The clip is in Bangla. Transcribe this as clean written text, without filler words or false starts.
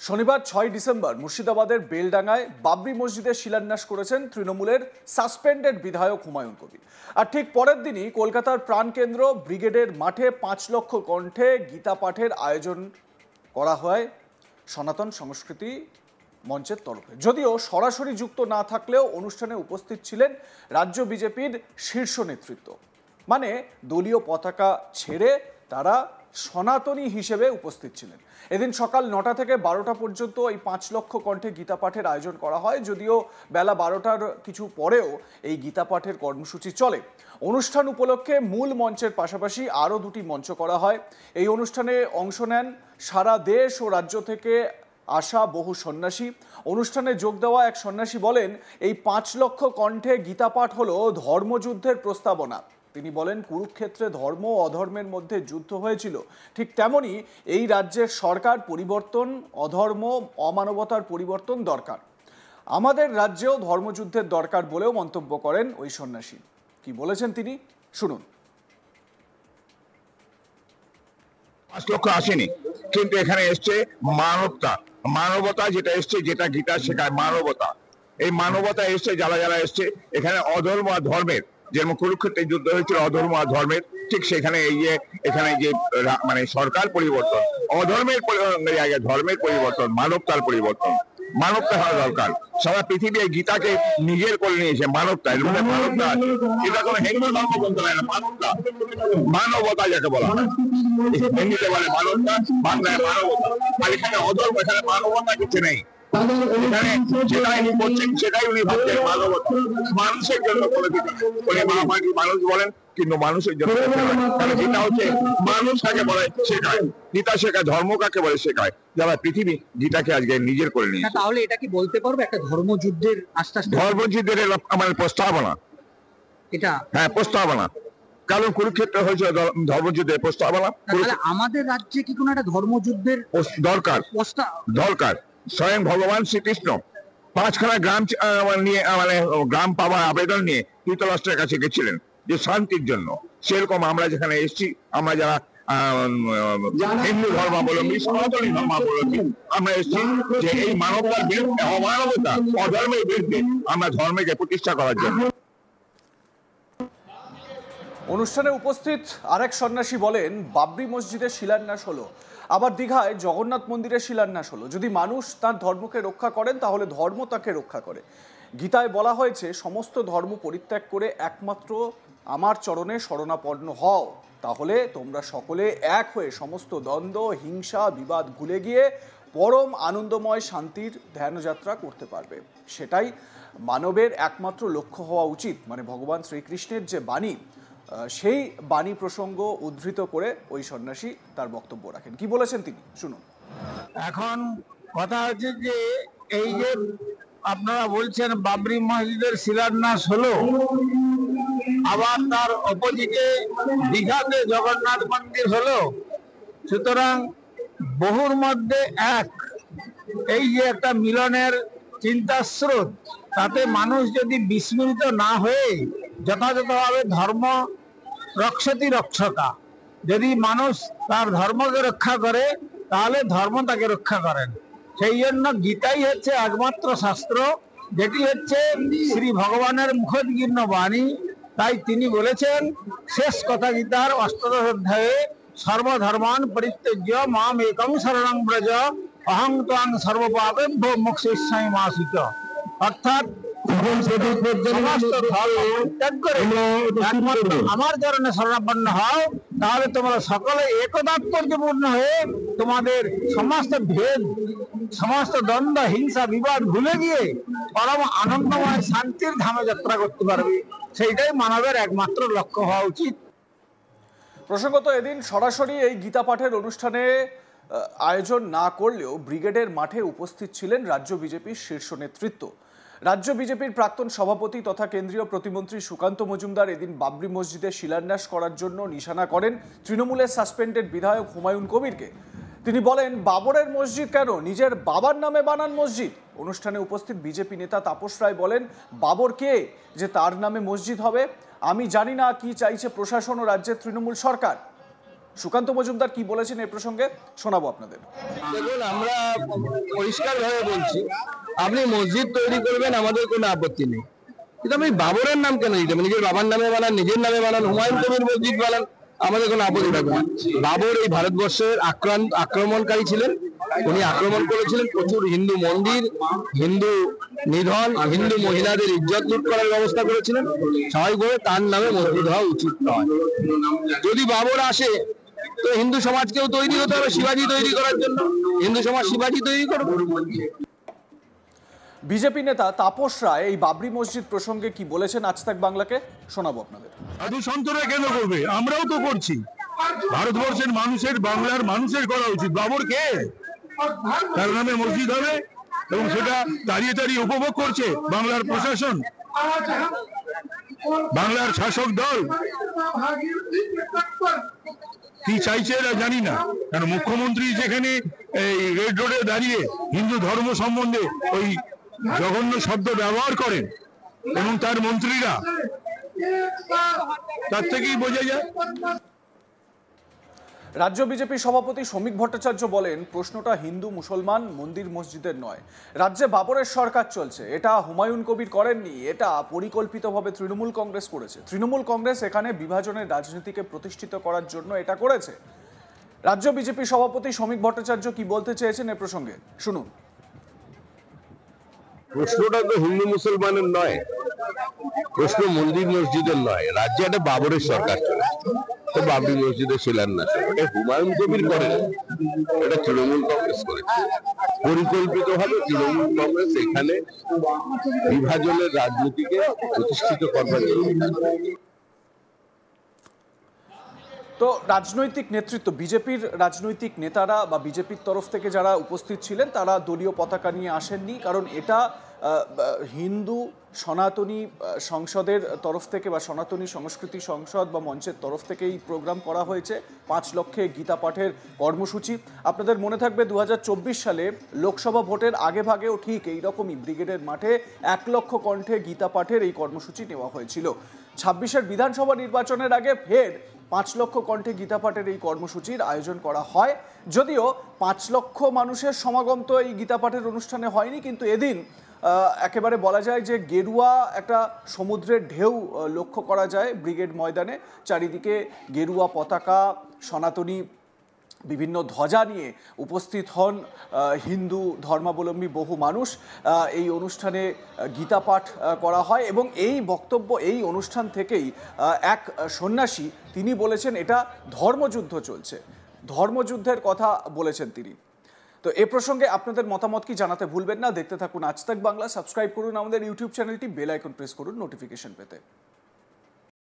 শনিবার ৬ ডিসেম্বর মুর্শিদাবাদের বেলডাঙ্গায় বাবরি মসজিদের শিলান্যাস করেছেন তৃণমূলের সাসপেন্ডেড বিধায়ক হুমায়ুন কবির। আর ঠিক পরের দিনই কলকাতার প্রাণকেন্দ্র ব্রিগেডের মাঠে ৫ লক্ষ কণ্ঠে গীতা পাঠের আয়োজন করা হয় সনাতন সংস্কৃতি মঞ্চের তরফে। যদিও সরাসরি যুক্ত না থাকলেও অনুষ্ঠানে উপস্থিত ছিলেন রাজ্য বিজেপির শীর্ষ নেতৃত্ব, মানে দলীয় পতাকা ছেড়ে তারা সনাতনী হিসেবে উপস্থিত ছিলেন। এদিন সকাল ৯টা থেকে ১২টা পর্যন্ত এই ৫ লক্ষ কণ্ঠে গীতা পাঠের আয়োজন করা হয়। যদিও বেলা ১২টার কিছু পরেও এই গীতা পাঠের কর্মসূচি চলে। অনুষ্ঠান উপলক্ষে মূল মঞ্চের পাশাপাশি আরও দুটি মঞ্চ করা হয়। এই অনুষ্ঠানে অংশ নেন সারা দেশ ও রাজ্য থেকে আসা বহু সন্ন্যাসী। অনুষ্ঠানে যোগ দেওয়া এক সন্ন্যাসী বলেন, এই ৫ লক্ষ কণ্ঠে গীতা পাঠ হলো ধর্মযুদ্ধের প্রস্তাবনা। তিনি বলেন, কুরুক্ষেত্রে ধর্ম ও অধর্মের মধ্যে যুদ্ধ হয়েছিল, ঠিক তেমনি এই রাজ্যের সরকার পরিবর্তন, অধর্ম অমানবতার পরিবর্তন দরকার। আমাদের রাজ্যেও ধর্মযুদ্ধের দরকার বলেও মন্তব্য করেন ওই সন্ন্যাসী। কি বলেছেন তিনি, শুনুন। ৫ লক্ষ আসেনি, কিন্তু এখানে এসছে মানবতা যেটা এসছে, যেটা গীতা শেখায় মানবতা। এই মানবতা এসছে যারা যারা এসছে এখানে অধর্ম আর ধর্মের, যেমন কুরুক্ষেত্রে যুদ্ধ হয়েছিল অধর্ম আর ধর্মের, ঠিক সেখানে এই যে এখানে যে মানে সরকার পরিবর্তন, অধর্মের জায়গায় ধর্মের পরিবর্তন, মানবতার পরিবর্তন। মানবতা হওয়া দরকার। সারা পৃথিবী এই গীতাকে নিজের করে নিয়েছে। মানবতা, এর মধ্যে মানবতা আছে। এটা কোনো হিন্দু ধর্ম বলতে পারে না। মানবতা, মানবতা যাকে বলা হয়, হিন্দিতে বলে মানবতা, বাংলায় মানবতা। আর এখানে অধর্ম, এখানে মানবতা কিছু নেই। এখানে যেটাই উনি করছেন সেটাই উনি ভাবছেন মানবতা, মানুষের জন্য করে দিতে। উনি মহামারী মানুষ বলেন, কিন্তু মানুষের জন্য। কারণ গীতা হচ্ছে মানুষ কাকে বলে শেখায়, গীতা শেখায় ধর্ম কাকে বলে শেখায়। যারা পৃথিবী গীতাকে আজকে নিজের করে নিয়েছে। তাহলে এটা কি বলতে পারবে একটা ধর্মযুদ্ধের আস্তে আস্তে? ধর্মযুদ্ধের আমাদের প্রস্তাবনা, এটা হ্যাঁ প্রস্তাবনা। কারণ কুরুক্ষেত্র হয়েছে ধর্মযুদ্ধের প্রস্তাবনা। আমাদের রাজ্যে কি কোনো একটা ধর্মযুদ্ধের দরকার? স্বয়ং ভগবান শ্রীকৃষ্ণ ৫খানা গ্রাম নিয়ে, মানে গ্রাম পাওয়ার আবেদন নিয়ে ধৃতরাষ্ট্রের কাছে গেছিলেন যে শান্তির জন্য। সেরকম আমরা যেখানে এসেছি, আমরা যারা হিন্দু ধর্মাবলম্বী, সনাতনী ধর্মাবলম্বী, আমরা এসেছি যে এই মানবতার বিরুদ্ধে, অমানবতা অধর্মের বিরুদ্ধে আমরা ধর্মকে প্রতিষ্ঠা করার জন্য। অনুষ্ঠানে উপস্থিত আরেক সন্ন্যাসী বলেন, বাবরি মসজিদের শিলান্যাস হলো, আবার দীঘায় জগন্নাথ মন্দিরের শিলান্যাস হলো। যদি মানুষ তার ধর্মকে রক্ষা করেন তাহলে ধর্ম তাকে রক্ষা করে। গীতায় বলা হয়েছে, সমস্ত ধর্ম পরিত্যাগ করে একমাত্র আমার চরণে শরণাপন্ন হও, তাহলে তোমরা সকলে এক হয়ে সমস্ত দ্বন্দ্ব, হিংসা, বিবাদ ভুলে গিয়ে পরম আনন্দময় শান্তির ধ্যানযাত্রা করতে পারবে। সেটাই মানবের একমাত্র লক্ষ্য হওয়া উচিত। মানে ভগবান শ্রীকৃষ্ণের যে বাণী, সেই বাণী প্রসঙ্গ উদ্ধৃত করে ওই সন্ন্যাসী তার বক্তব্য রাখেন। কি বলেছেন তিনি, শুনুন। এখন কথা হচ্ছে যে এই যে আপনারা বলছেন বাবরি মসজিদের শিলান্যাস হলো, আবার তার অপোজিটে দীঘাতে জগন্নাথ মন্দির হলো। সুতরাং বহুর মধ্যে এক, এই যে একটা মিলনের চিন্তার স্রোত, তাতে মানুষ যদি বিস্মৃত না হয়ে যথাযথভাবে ধর্ম রক্ষতি রক্ষকা, যদি মানুষ তার ধর্মকে রক্ষা করে তাহলে ধর্ম তাকে রক্ষা করেন। সেই জন্য গীতাই হচ্ছে একমাত্র শাস্ত্র, যেটি হচ্ছে শ্রী ভগবানের মুখোদ্গীর্ণ বাণী। তাই তিনি বলেছেন শেষ কথা গীতার ৮ম অধ্যায়ে, সর্বধর্মান পরিত্যজ্য মাম একং শরণং ব্রজ অহং ত্বাং সর্বপাপেভ্যো মোক্ষয়িষ্যামি মা শুচ। অর্থাৎ আমার চরণে শরণাপন্ন হও, তাহলে তোমরা সকলে একতাৎপর্যপূর্ণ হয়ে তোমাদের সমস্ত ভেদ, সমস্ত দ্বন্দ্ব, হিংসা, বিবাদ ভুলে গিয়ে পরম আনন্দময় শান্তির ধামে যাত্রা করতে পারবে। সেইটাই মানবের একমাত্র লক্ষ্য হওয়া উচিত। প্রসঙ্গত এদিন সরাসরি এই গীতা পাঠের অনুষ্ঠানে আয়োজন না করলেও ব্রিগেডের মাঠে উপস্থিত ছিলেন রাজ্য বিজেপির শীর্ষ নেতৃত্ব। রাজ্য বিজেপির প্রাক্তন সভাপতি তথা কেন্দ্রীয় প্রতিমন্ত্রী সুকান্ত মজুমদার এদিন বাবরি মসজিদে শিলান্যাস করার জন্য নিশানা করেন তৃণমূলের সাসপেন্ডেড বিধায়ক হুমায়ুন কবিরকে। তিনি বলেন, বাবরের মসজিদ কেন, নিজের বাবার নামে বানান মসজিদ। অনুষ্ঠানে উপস্থিত বিজেপি নেতা তাপস রায় বলেন, বাবর কে যে তার নামে মসজিদ হবে? আমি জানি না কি চাইছে প্রশাসন ও রাজ্যের তৃণমূল সরকার। সুকান্ত মজুমদার কি বলেছেন এই প্রসঙ্গে শোনাবো আপনাদের। দেখুন, আমরা পরিষ্কার ভাবে বলছি, আপনি মসজিদ তৈরি করবেন, আমাদের কোনো আপত্তি নেই, কিন্তু আপনি বাবরের নাম কেন দিতে হবে? নিজের বাবার নামে বানান, নিজের নামে বানান, হুমায়ুন কবির মসজিদ বানান, আমাদের কোনো আপত্তি থাকবে না। বাবর এই ভারতবর্ষের আক্রমণকারী ছিলেন। উনি আক্রমণ করেছিলেন, প্রচুর হিন্দু মন্দির, হিন্দু নিধন, হিন্দু মহিলাদের ইজ্জত লুট করার ব্যবস্থা করেছিলেন। স্বাভাবিকভাবে তার নামে মসজিদ হওয়া উচিত নয়। যদি বাবর আসে তো হিন্দু সমাজকেও তৈরি হতে হবে শিবাজি তৈরি করার জন্য। হিন্দু সমাজ শিবাজি তৈরি করবে। বিজেপি নেতা তাপস রায় এই বাবরি মসজিদ প্রসঙ্গে কি বলেছেন আজ তাক বাংলাকে শোনাবো আপনাদের। সাধু সন্তরা কেন করবে? আমরাও তো করছি। ভারতবর্ষের মানুষের, বাংলার মানুষের করা উচিত। বাবর কে? তার নামে মসজিদ হবে এবং সেটা দাঁড়িয়ে দাঁড়িয়ে উপভোগ করছে বাংলার প্রশাসন, বাংলার শাসক দল। কি চাইছে এরা জানি না, কারণ মুখ্যমন্ত্রী যেখানে এই রেড রোডে দাঁড়িয়ে হিন্দু ধর্ম সম্বন্ধে ওই জঘন্য শব্দ ব্যবহার করেন এবং তার মন্ত্রীরা, তার থেকেই বোঝা যায়। রাজ্য বিজেপি সভাপতি শ্রমিক ভট্টাচার্য বলেন, প্রশ্নটা হিন্দু মুসলমান মন্দির মসজিদের নয়। রাজ্যে বাবরের সরকার চলছে, এটা হুমায়ুন কবির করেননি, এটা পরিকল্পিতভাবে তৃণমূল কংগ্রেস করেছে। তৃণমূল কংগ্রেস এখানে বিভাজনের রাজনীতিকে প্রতিষ্ঠিত করার জন্য এটা করেছে। রাজ্য বিজেপি সভাপতি শ্রমিক ভট্টাচার্য কি বলতে চেয়েছেন এ প্রসঙ্গে শুনুন। প্রশ্নটা তো হিন্দু মুসলমানের নয়, প্রশ্ন মন্দির মসজিদের নয়। রাজ্যে একটা বাবরের সরকার চলেছে, তো বাবরি মসজিদের শিলান্যাস এটা হুমায়ুন কবির করেন, এটা তৃণমূল কংগ্রেস করেছে। পরিকল্পিতভাবে তৃণমূল কংগ্রেস এখানে বিভাজনের রাজনীতিকে প্রতিষ্ঠিত করবার জন্য। তো রাজনৈতিক নেতৃত্ব, বিজেপির রাজনৈতিক নেতারা বা বিজেপির তরফ থেকে যারা উপস্থিত ছিলেন তারা দলীয় পতাকা নিয়ে আসেননি, কারণ এটা হিন্দু সনাতনী সংসদের তরফ থেকে বা সনাতনী সংস্কৃতি সংসদ বা মঞ্চের তরফ থেকে এই প্রোগ্রাম করা হয়েছে। 5 লক্ষে গীতা পাঠের কর্মসূচি। আপনাদের মনে থাকবে 2024 সালে লোকসভা ভোটের আগে ভাগেও ঠিক এইরকমই ব্রিগেডের মাঠে 1 লক্ষ কণ্ঠে গীতা পাঠের এই কর্মসূচি নেওয়া হয়েছিল। 26-এর বিধানসভা নির্বাচনের আগে ফের 5 লক্ষ কণ্ঠে গীতা পাঠের এই কর্মসূচির আয়োজন করা হয়। যদিও 5 লক্ষ মানুষের সমাগম তো এই গীতা পাঠের অনুষ্ঠানে হয়নি, কিন্তু এদিন একেবারে বলা যায় যে গেরুয়া একটা সমুদ্রের ঢেউ লক্ষ্য করা যায় ব্রিগেড ময়দানে। চারিদিকে গেরুয়া পতাকা, সনাতনী বিভিন্ন ধ্বজা নিয়ে উপস্থিত হন হিন্দু ধর্মাবলম্বী বহু মানুষ। এই অনুষ্ঠানে গীতা পাঠ করা হয় এবং এই বক্তব্য, এই অনুষ্ঠান থেকেই এক সন্ন্যাসী তিনি বলেছেন এটা ধর্মযুদ্ধ চলছে, ধর্মযুদ্ধের কথা বলেছেন তিনি। তো এ প্রসঙ্গে আপনাদের মতামত কি জানাতে ভুলবেন না। দেখতে থাকুন আজ তাক বাংলা, সাবস্ক্রাইব করুন আমাদের ইউটিউব চ্যানেলটি, বেল আইকন প্রেস করুন নোটিফিকেশন পেতে।